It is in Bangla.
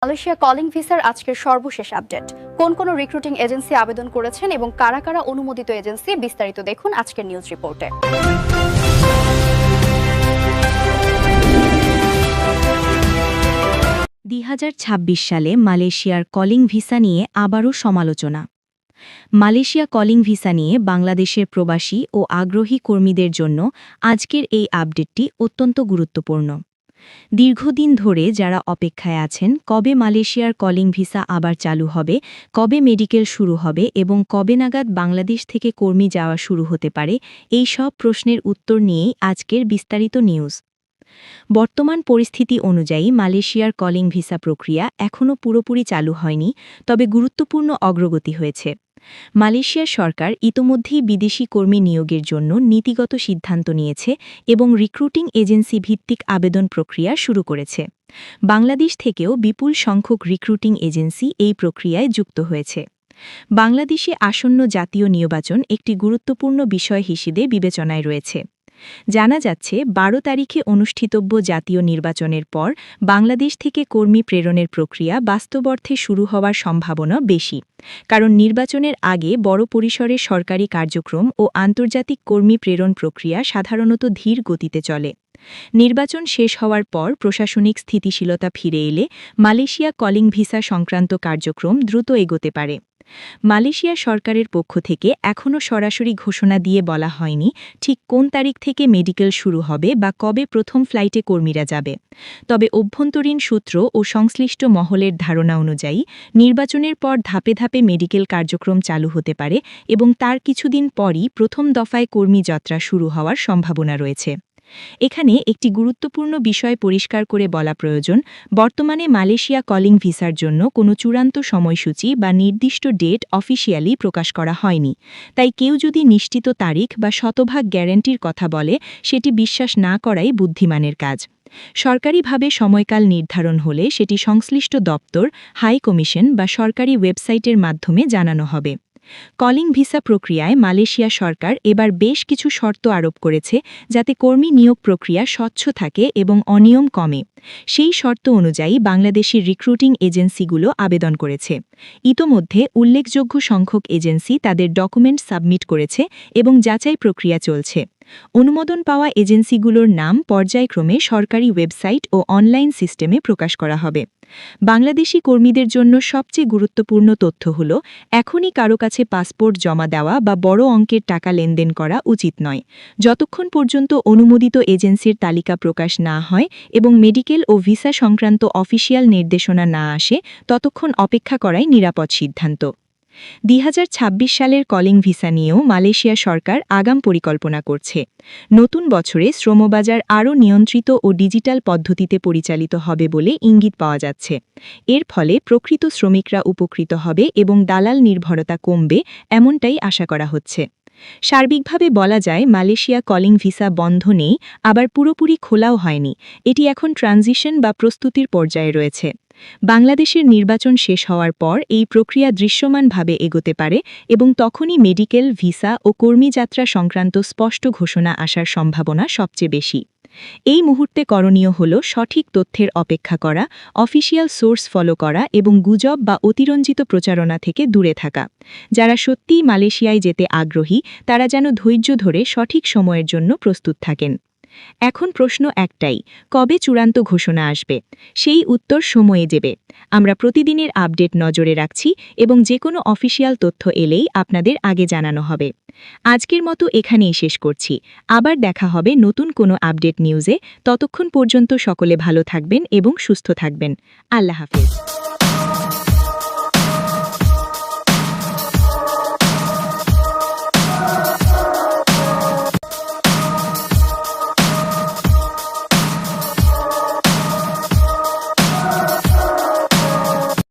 মালয়েশিয়া কলিং ভিসার আজকের সর্বশেষ আপডেট। কোন কোন রিক্রুটিং এজেন্সি আবেদন করেছেন এবং কারা কারা অনুমোদিত এজেন্সি, বিস্তারিত দেখুন আজকের নিউজ রিপোর্টে। 2026 সালে মালয়েশিয়ার কলিং ভিসা নিয়ে আবারও সমালোচনা। মালয়েশিয়া কলিং ভিসা নিয়ে বাংলাদেশের প্রবাসী ও আগ্রহী কর্মীদের জন্য আজকের এই আপডেটটি অত্যন্ত গুরুত্বপূর্ণ। দীর্ঘদিন ধরে যারা অপেক্ষায় আছেন কবে মালয়েশিয়ার কলিং ভিসা আবার চালু হবে, কবে মেডিকেল শুরু হবে এবং কবে নাগাদ বাংলাদেশ থেকে কর্মী যাওয়া শুরু হতে পারে, এই সব প্রশ্নের উত্তর নিয়েই আজকের বিস্তারিত নিউজ। বর্তমান পরিস্থিতি অনুযায়ী মালয়েশিয়ার কলিং ভিসা প্রক্রিয়া এখনও পুরোপুরি চালু হয়নি, তবে গুরুত্বপূর্ণ অগ্রগতি হয়েছে। মালয়েশিয়ার সরকার ইতোমধ্যেই বিদেশি কর্মী নিয়োগের জন্য নীতিগত সিদ্ধান্ত নিয়েছে এবং রিক্রুটিং এজেন্সি ভিত্তিক আবেদন প্রক্রিয়া শুরু করেছে। বাংলাদেশ থেকেও বিপুল সংখ্যক রিক্রুটিং এজেন্সি এই প্রক্রিয়ায় যুক্ত হয়েছে। বাংলাদেশে আসন্ন জাতীয় নির্বাচন একটি গুরুত্বপূর্ণ বিষয় হিসেবে বিবেচনায় রয়েছে। জানা যাচ্ছে 12 তারিখে অনুষ্ঠিতব্য জাতীয় নির্বাচনের পর বাংলাদেশ থেকে কর্মী প্রেরণের প্রক্রিয়া বাস্তব অর্থে শুরু হওয়ার সম্ভাবনা বেশি, কারণ নির্বাচনের আগে বড় পরিসরে সরকারি কার্যক্রম ও আন্তর্জাতিক কর্মী প্রেরণ প্রক্রিয়া সাধারণত ধীর গতিতে চলে। নির্বাচন শেষ হওয়ার পর প্রশাসনিক স্থিতিশীলতা ফিরে এলে মালয়েশিয়া কলিং ভিসা সংক্রান্ত কার্যক্রম দ্রুত এগোতে পারে। মালয়েশিয়া সরকারের পক্ষ থেকে এখনও সরাসরি ঘোষণা দিয়ে বলা হয়নি ঠিক কোন তারিখ থেকে মেডিকেল শুরু হবে বা কবে প্রথম ফ্লাইটে কর্মীরা যাবে। তবে অভ্যন্তরীণ সূত্র ও সংশ্লিষ্ট মহলের ধারণা অনুযায়ী নির্বাচনের পর ধাপে ধাপে মেডিকেল কার্যক্রম চালু হতে পারে এবং তার কিছুদিন পরই প্রথম দফায় কর্মী যাত্রা শুরু হওয়ার সম্ভাবনা রয়েছে। এখানে একটি গুরুত্বপূর্ণ বিষয় পরিষ্কার করে বলা প্রয়োজন, বর্তমানে মালয়েশিয়া কলিং ভিসার জন্য কোনো চূড়ান্ত সময়সূচি বা নির্দিষ্ট ডেট অফিসিয়ালি প্রকাশ করা হয়নি। তাই কেউ যদি নিশ্চিত তারিখ বা শতভাগ গ্যারান্টির কথা বলে, সেটি বিশ্বাস না করাই বুদ্ধিমানের কাজ। সরকারিভাবে সময়কাল নির্ধারণ হলে সেটি সংশ্লিষ্ট দপ্তর, হাই কমিশন বা সরকারি ওয়েবসাইটের মাধ্যমে জানানো হবে। কলিং ভিসা প্রক্রিয়ায় মালয়েশিয়া সরকার এবার বেশ কিছু শর্ত আরোপ করেছে, যাতে কর্মী নিয়োগ প্রক্রিয়া স্বচ্ছ থাকে এবং অনিয়ম কমে। সেই শর্ত অনুযায়ী বাংলাদেশের রিক্রুটিং এজেন্সিগুলো আবেদন করেছে। ইতোমধ্যে উল্লেখযোগ্য সংখ্যক এজেন্সি তাদের ডকুমেন্ট সাবমিট করেছে এবং যাচাই প্রক্রিয়া চলছে। অনুমোদন পাওয়া এজেন্সিগুলোর নাম পর্যায়ক্রমে সরকারি ওয়েবসাইট ও অনলাইন সিস্টেমে প্রকাশ করা হবে। বাংলাদেশি কর্মীদের জন্য সবচেয়ে গুরুত্বপূর্ণ তথ্য হল, এখনই কারো কাছে পাসপোর্ট জমা দেওয়া বা বড় অঙ্কের টাকা লেনদেন করা উচিত নয়। যতক্ষণ পর্যন্ত অনুমোদিত এজেন্সির তালিকা প্রকাশ না হয় এবং মেডিকেল ও ভিসা সংক্রান্ত অফিসিয়াল নির্দেশনা না আসে, ততক্ষণ অপেক্ষা করাই নিরাপদ সিদ্ধান্ত। 2026 সালের কলিং ভিসা নিয়েও মালয়েশিয়া সরকার আগাম পরিকল্পনা করছে। নতুন বছরে শ্রমবাজার আরও নিয়ন্ত্রিত ও ডিজিটাল পদ্ধতিতে পরিচালিত হবে বলে ইঙ্গিত পাওয়া যাচ্ছে। এর ফলে প্রকৃত শ্রমিকরা উপকৃত হবে এবং দালাল নির্ভরতা কমবে, এমনটাই আশা করা হচ্ছে। সার্বিকভাবে বলা যায়, মালয়েশিয়া কলিং ভিসা বন্ধ নেই, আবার পুরোপুরি খোলাও হয়নি। এটি এখন ট্রানজিশন বা প্রস্তুতির পর্যায়ে রয়েছে। বাংলাদেশের নির্বাচন শেষ হওয়ার পর এই প্রক্রিয়া দৃশ্যমানভাবে এগোতে পারে এবং তখনই মেডিকেল, ভিসা ও কর্মী যাত্রা সংক্রান্ত স্পষ্ট ঘোষণা আসার সম্ভাবনা সবচেয়ে বেশি। এই মুহূর্তে করণীয় হল সঠিক তথ্যের অপেক্ষা করা, অফিসিয়াল সোর্স ফলো করা এবং গুজব বা অতিরঞ্জিত প্রচারণা থেকে দূরে থাকা। যারা সত্যিই মালয়েশিয়ায় যেতে আগ্রহী, তারা যেন ধৈর্য ধরে সঠিক সময়ের জন্য প্রস্তুত থাকেন। এখন প্রশ্ন একটাই, কবে চূড়ান্ত ঘোষণা আসবে? সেই উত্তর সময়ে দেবে। আমরা প্রতিদিনের আপডেট নজরে রাখছি এবং যে কোনো অফিসিয়াল তথ্য এলেই আপনাদের আগে জানানো হবে। আজকের মতো এখানেই শেষ করছি। আবার দেখা হবে নতুন কোনো আপডেট নিউজে। ততক্ষণ পর্যন্ত সকলে ভালো থাকবেন এবং সুস্থ থাকবেন। আল্লাহ হাফেজ।